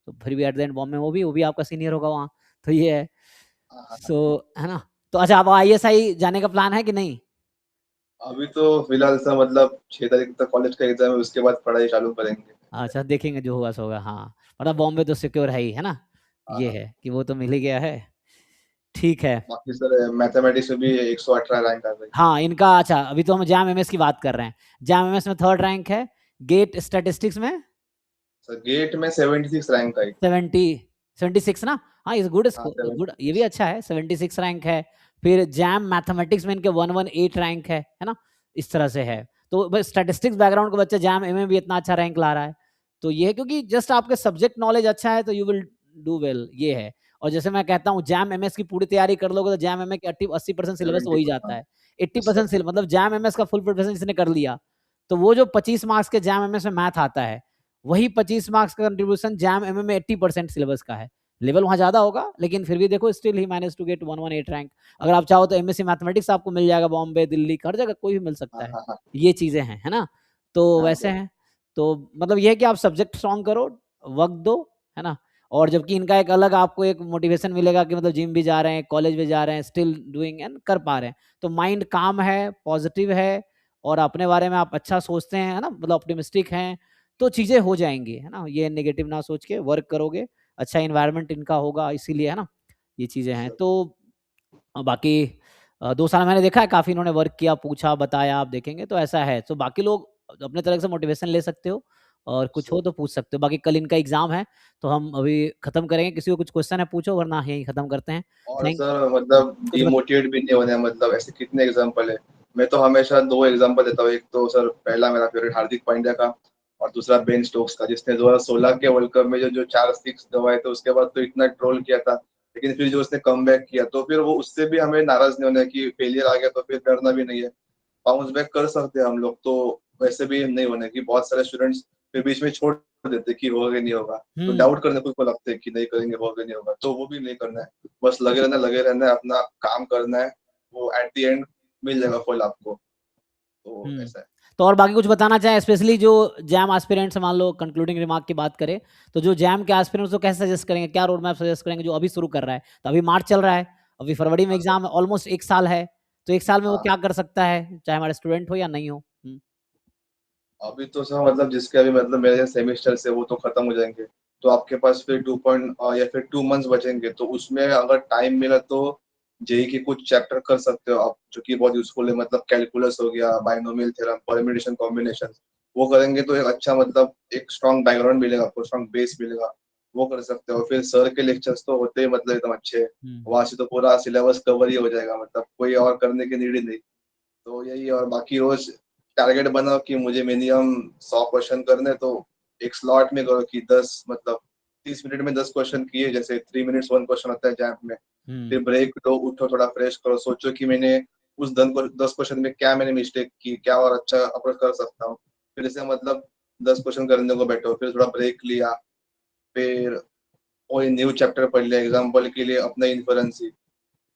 तो फिर भी एट द एंड बॉम्ब में वो भी आपका सीनियर होगा वहाँ। तो ये है। हाँ हाँ हाँ। सो है ना। तो अच्छा, आप आईएसआई जाने का प्लान है कि नहीं। अभी तो फिलहाल सर मतलब 6 तारीख तक कॉलेज का एग्जाम है, उसके बाद पढ़ाई चालू करेंगे। अच्छा, देखेंगे जो होगा सो होगा, हाँ। मतलब बॉम्बे तो सिक्योर है ही, है ना। हाँ ये हाँ। है कि वो तो मिल ही गया है। ठीक है। बाकी सर मैथमेटिक्स में भी 118 रैंक आ गई। हाँ इनका, अच्छा अभी तो हम जैम एमएस की बात कर रहे हैं। जैम एमएस में 3rd रैंक है। गेट स्टैटिस्टिक्स में सर गेट में 76 रैंक आई। 76 ना। हाँ, इज गुड, हाँ गुड, ये भी 76। अच्छा है, 76 रैंक है। फिर जैम मैथमेटिक्स में इनके 118 रैंक है ना। इस तरह से है। तो बस स्टैटिस्टिक्स बैकग्राउंड का बच्चा जैम एम भी इतना अच्छा रैंक ला रहा है, तो ये है क्योंकि जस्ट आपके सब्जेक्ट नॉलेज अच्छा है तो यू विल डू वेल, ये है। और जैसे मैं कहता हूँ जैम एमएस की पूरी तैयारी कर लोगे तो जैम एमएस की 80% सिलेबस हो ही 70, जाता हाँ, है। yes, sir. 80% मतलब जैम एमएस का फुल प्रिपरेशन जिसने कर लिया, तो वो जो 25 मार्क्स के जैम एमएस में मैथ आता है, वही 25 मार्क्स का कंट्रीब्यूशन जैम एमए में 80% सिलेबस का है। लेवल वहां ज्यादा होगा, लेकिन फिर भी देखो still he manage to get 118 rank. अगर आप चाहो तो एमएससी मैथमेटिक्स आपको मिल जाएगा, बॉम्बे, दिल्ली, हर जगह कोई भी मिल सकता हाँ है। हाँ हाँ ये चीजें हैं, है ना? तो हाँ वैसे bro. हैं। तो मतलब ये है कि आप सब्जेक्ट स्ट्रॉन्ग करो, वक्त दो, है ना? और जबकि इनका एक अलग आपको एक मोटिवेशन मिलेगा कि मतलब जिम भी जा रहे हैं, कॉलेज भी जा रहे हैं, स्टिल डूइंग एंड कर पा रहे हैं, तो माइंड काम है, पॉजिटिव है, और अपने बारे में आप अच्छा सोचते हैं, है ना, मतलब ऑप्टिमिस्टिक हैं, तो चीजें हो जाएंगी, है ना? ये नेगेटिव ना सोच के वर्क करोगे, अच्छा इन्वायरमेंट इनका होगा, इसीलिए, है ना, ये चीजें हैं। Sure. तो बाकी 2 साल मैंने देखा है काफी इन्होंने वर्क किया, पूछा, बताया, आप देखेंगे तो ऐसा है। तो बाकी लोग अपने तरह से मोटिवेशन ले सकते हो, और कुछ हो So, तो पूछ सकते हो। बाकी कल इनका एग्जाम है, तो हम अभी खत्म करेंगे। किसी को कुछ क्वेश्चन है पूछो, वरना यही खत्म करते हैं। और थैंक सर मतलब कुछ बत... डिमोटिवेट भी नहीं होने हैं, मतलब ऐसे कितने एग्जांपल है। मैं तो हमेशा दो एग्जांपल देता हूँ। एक तो सर पहला मेरा फेवरेट हार्दिक पांड्या का, और दूसरा बेन स्टोक्स का, जिसने 2016 के वर्ल्ड कप में जो जो 4 6 दबाए थे, उसके बाद तो इतना ट्रोल किया था, लेकिन फिर जो उसने कमबैक किया, तो फिर वो उससे भी हमें नाराज नहीं होना है कि फेलियर आ गया तो फिर डरना भी नहीं है, बाउंस बैक कर सकते हैं हम लोग। तो वैसे भी नहीं होने की, बहुत सारे स्टूडेंट्स फिर बीच में छोड़ देते कि होगा नहीं होगा, तो हम्म डाउट करने को लगते हैं कि नहीं करेंगे, होगा नहीं होगा, तो वो भी नहीं करना है। बस लगे रहना है, अपना काम करना है, वो एट द एंड मिल जाएगा फल आपको। तो हम्म ऐसा है। तो और बाकी कुछ बताना चाहें, स्पेशली जो जैम एस्पिरेंट्स, मान लो कंक्लूडिंग रिमार्क की बात करें, तो जो जैम के एस्पिरेंट्स को कैसे सजेस्ट करेंगे, क्या रोड मैप सजेस्ट करेंगे जो अभी शुरू कर रहा है? तो अभी मार्च चल रहा है, अभी फरवरी में हाँ सर। एग्जाम है, ऑलमोस्ट 1 साल है, तो 1 साल में वो हाँ, क्या कर सकता है, चाहे हमारे स्टूडेंट हो या नहीं हो? अभी तो सर मतलब जिसके अभी मतलब मेरे सेमेस्टर से वो तो खत्म हो जाएंगे, तो आपके पास फिर 2 मंथ्स बचेंगे, तो उसमें अगर टाइम मिला तो जेई के कुछ चैप्टर कर सकते हो आप, जो कि बहुत यूजफुल है। मतलब कैलकुलस हो गया, बाइनोमियल थ्योरम, परम्यूटेशन, कॉम्बिनेशन, वो करेंगे तो एक अच्छा मतलब एक स्ट्रॉन्ग बैकग्राउंड मिलेगा आपको, स्ट्रॉन्ग बेस मिलेगा, वो कर सकते हो। फिर सर के लेक्चर्स तो होते ही मतलब एकदम अच्छे, हम्म वहां से तो पूरा सिलेबस कवर ही हो जाएगा, मतलब कोई और करने की नीड ही नहीं। तो यही, और बाकी रोज टारगेट बनाओ कि मुझे मिनिमम 100 क्वेश्चन करने, तो एक स्लॉट में करो कि 10 मतलब 30 मिनट में 10 क्वेश्चन किए, जैसे 3 मिनट्स 1 क्वेश्चन होता है जैप में। हम्म फिर ब्रेक लो, उठो, थोड़ा फ्रेश करो, सोचो कि मैंने उस 10 क्वेश्चन में क्या मैंने मिस्टेक की, क्या और अच्छा अप्रोच कर सकता हूँ। फिर इसे मतलब 10 क्वेश्चन करने को बैठो, फिर थोड़ा ब्रेक लिया, फिर कोई न्यू चैप्टर पढ़ लिया एग्जाम्पल के लिए अपना इन्फ्लुएंस,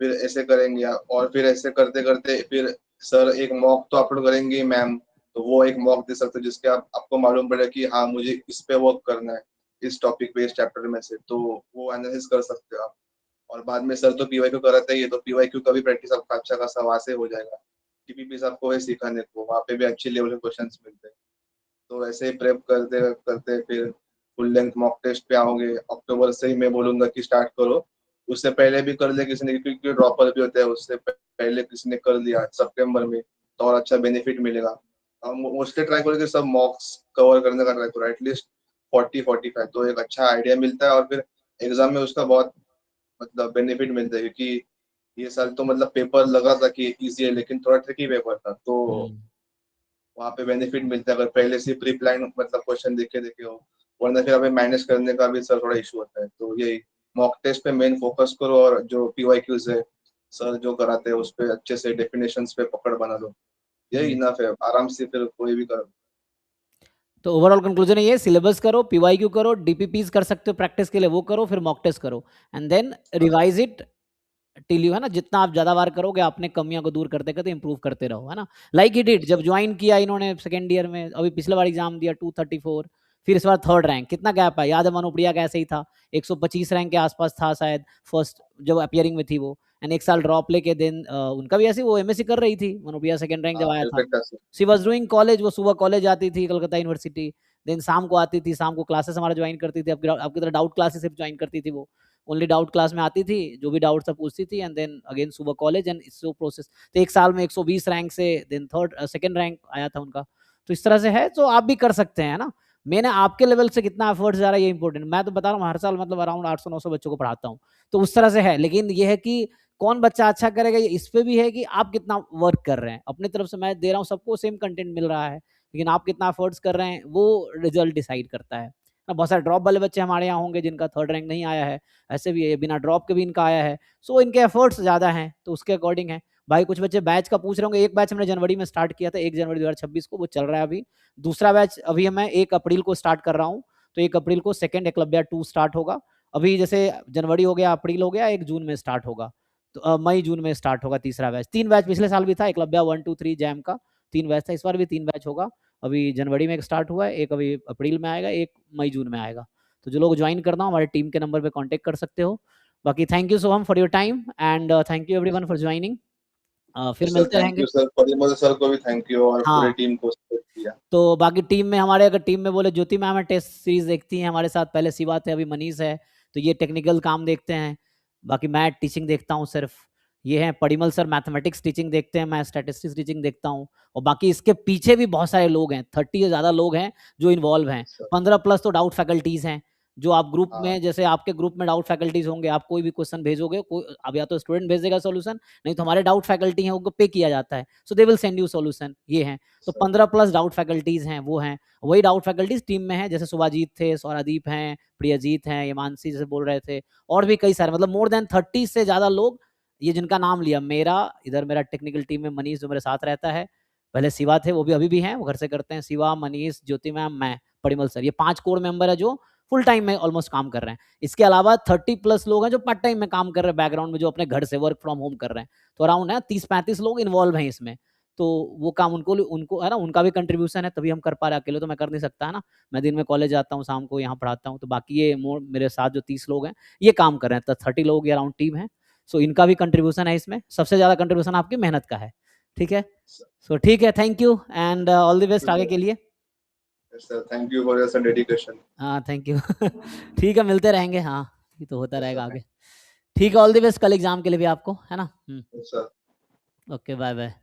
फिर ऐसे करेंगे आप। और फिर ऐसे करते करते फिर सर एक मॉक तो अपलोड करेंगे मैम, तो वो एक मॉक दे सकते हो जिसके आपको मालूम पड़े कि हाँ मुझे इस पे वर्क करना है, इस टॉपिक पे, इस चैप्टर में से, तो वो एनालिसिस कर सकते हो आप। और बाद में सर तो पीवाई क्यू कराते ही है, तो पीवाई क्यू का भी प्रैक्टिस आपका अच्छा खासा वहां से हो जाएगा। टीपीपी आपको है सिखाने को, वहाँ पे भी अच्छे लेवल के क्वेश्चन मिलते हैं। तो ऐसे ही प्रेप करते करते फिर फुल लेंथ मॉक टेस्ट पे आओगे अक्टूबर से ही। मैं बोलूंगा कि स्टार्ट करो, उससे पहले भी कर ले किसी ने, क्योंकि ड्रॉपर भी होते हैं, उससे पहले किसी ने कर लिया सितंबर में, तो और अच्छा बेनिफिट मिलेगा। मोस्टली ट्राई करो कि सब मॉक्स कवर करने का ट्राई करो, एटलीस्ट 40 45, तो एक अच्छा आइडिया मिलता है। और फिर एग्जाम में उसका बहुत मतलब बेनिफिट मिलता है, क्योंकि ये साल तो मतलब पेपर लगा था कि इजी है, लेकिन थोड़ा ट्रिकी पेपर था, तो हम्म वहाँ पे बेनिफिट मिलता है अगर पहले से प्री प्लान मतलब क्वेश्चन देखे देखे हो। वरना फिर हमें मैनेज करने का भी सर थोड़ा इशू होता है। तो यही मॉक टेस्ट पे मेन फोकस करो, और जो पीवाईक्यूज है सर जो कराते हैं उस पे अच्छे से डेफिनेशंस पे पकड़ बना लो। यही हम्म इनफ है, आराम से फिर कोई भी करो। तो ओवरऑल कंक्लूजन ये, सिलेबस करो, पीवाईक्यू करो, डीपीपीज कर सकते हो प्रैक्टिस के लिए, वो करो, फिर मॉक टेस्ट करो, एंड देन हाँ sir. Revise it till you, है ना, जितना आप ज्यादा बार करोगे अपने कमियों को दूर करते करते इंप्रूव करते रहो, है ना? लाइक ही डिड, यस जब सर। ज्वाइन किया इन्होंने सेकेंड ईयर में, अभी पिछले बार एग्जाम दिया 234, फिर इस बार थर्ड रैंक, कितना गैप है, याद है मनुप्रिया का ऐसे ही था, 125 रैंक के आसपास था शायद फर्स्ट जब अपियरिंग में थी वो, एंड 1 साल ड्रॉप लेके देन उनका भी ऐसे, वो एमएससी कर रही थी मनुप्रिया, सेकेंड रैंक जब हाँ आया था। कलकत्ता से। शी वॉज डूइंग कॉलेज, वो सुबह कॉलेज आती थी कलकत्ता यूनिवर्सिटी, देन शाम को आती थी, शाम को क्लासेस हमारा ज्वाइन करती थी, आपकी तरह डाउट क्लासेस सिर्फ ज्वाइन करती थी वो, ओनली डाउट क्लास में आती थी, जो भी डाउट सब पूछती थी, एंड देन अगेन सुबह कॉलेज, एंड इसो प्रोसेस। तो 1 साल में 120 रैंक से देन थर्ड सेकंड रैंक आया था उनका। तो इस तरह से है, तो आप भी कर सकते हैं, है ना? मैंने आपके लेवल से कितना एफर्ट्स जा रहा है ये इंपॉर्टेंट, मैं तो बता रहा हूँ हर साल मतलब अराउंड 800 900 बच्चों को पढ़ाता हूँ, तो उस तरह से है। लेकिन ये है कि कौन बच्चा अच्छा करेगा, ये इस पे भी है कि आप कितना वर्क कर रहे हैं अपनी तरफ से। मैं दे रहा हूँ सबको सेम कंटेंट मिल रहा है, लेकिन आप कितना एफर्ट्स कर रहे हैं वो रिजल्ट डिसाइड करता है। बहुत सारे ड्रॉप वाले बच्चे हमारे यहाँ होंगे जिनका 3rd रैंक नहीं आया है, ऐसे भी है, बिना ड्रॉप के भी इनका आया है। सो इनके एफर्ट्स ज़्यादा हैं, तो उसके अकॉर्डिंग है। भाई कुछ बच्चे बैच का पूछ रहे होंगे, एक बैच हमने जनवरी में स्टार्ट किया था, 1 जनवरी 2026 को, वो चल रहा है अभी। दूसरा बैच अभी मैं 1 अप्रैल को स्टार्ट कर रहा हूँ, तो 1 अप्रैल को सेकंड एकलव्या 2 स्टार्ट होगा। अभी जैसे जनवरी हो गया, अप्रैल हो गया, 1 जून में स्टार्ट होगा, तो मई जून में स्टार्ट होगा तीसरा बैच। 3 बैच पिछले साल भी था, एकलव्या 1 2 3 जैम का 3 बैच था, इस बार भी 3 बैच होगा। अभी जनवरी में एक स्टार्ट हुआ है, एक अभी अप्रैल में आएगा, एक मई जून में आएगा। तो जो लोग ज्वाइन करना हो हमारे टीम के नंबर पे कांटेक्ट कर सकते हो। बाकी thank you Soham for your time and thank you everyone for joining. फिर सर मिलते थैंक रहेंगे। यू सर, परिमल सर को भी थैंक यू और पूरे हाँ, टीम को सपोर्ट किया। तो बाकी टीम में हमारे, अगर टीम में बोले, ज्योति मैम है टेस्ट सीरीज देखती हैं हमारे साथ, पहले शिवा थे, अभी मनीष है, तो ये टेक्निकल काम देखते हैं। बाकी मैं टीचिंग देखता हूँ सिर्फ। ये है परिमल सर, मैथमेटिक्स टीचिंग देखते हैं, मैं स्टैटिस्टिक्स टीचिंग देखता हूँ। और बाकी इसके पीछे भी बहुत सारे लोग हैं, 30 से ज़्यादा लोग हैं जो इन्वॉल्व हैं। सर 15 प्लस तो डाउट फैकल्टीज हैं, जो आप ग्रुप हाँ में, जैसे आपके ग्रुप में डाउट फैकल्टीज होंगे, आप कोई भी क्वेश्चन भेजोगे, कोई अब या तो स्टूडेंट भेजेगा सोल्यूशन, नहीं तो हमारे डाउट फैकल्टी हैं, उनको पे किया जाता है, so they will send you solution. ये हैं, तो सर 15 प्लस डाउट फैकल्टीज हैं, वो हैं। वही डाउट फैकल्टीज टीम में है, जैसे सुभाजीत थे, सौरादीप हैं, प्रियजीत हैं, ये मानसी जैसे बोल रहे थे, और भी कई सारे, मतलब मोर देन 30 से ज्यादा लोग, ये जिनका नाम लिया। मेरा इधर, मेरा टेक्निकल टीम में मनीष जो मेरे साथ रहता है, पहले शिवा थे, वो भी अभी भी हैं, वो घर से करते हैं। शिवा, मनीष, ज्योति मैम, मैं, परिमल सर, ये 5 कोर मेंबर है जो फुल टाइम में ऑलमोस्ट काम कर रहे हैं। इसके अलावा 30 प्लस लोग हैं जो पार्ट टाइम में काम कर रहे हैं बैकग्राउंड में, जो अपने घर से वर्क फ्रॉम होम कर रहे हैं। तो अराउंड है 30-35 लोग इन्वॉल्व हैं इसमें। तो वो काम उनको उनको है ना, उनका भी कंट्रीब्यूशन है, तभी हम कर पा रहे हैं, अकेले तो मैं कर नहीं सकता है ना। मैं दिन में कॉलेज जाता हूँ, शाम को यहाँ पढ़ाता हूँ, तो बाकी ये मेरे साथ जो 30 लोग हैं ये काम कर रहे हैं, तो 30 लोग ये अराउंड टीम है। सो इनका भी कंट्रीब्यूशन है इसमें, सबसे ज्यादा कंट्रीब्यूशन आपकी मेहनत का है। ठीक है, सो ठीक है, thank you and all the best आगे के लिए। Sir thank you for your dedication. हाँ, थैंक यू। ठीक है, मिलते रहेंगे, हाँ, ये तो होता सर रहेगा थैंक आगे। ठीक है, ऑल द बेस्ट कल एग्जाम के लिए भी आपको, है ना। You sir. Okay, bye bye.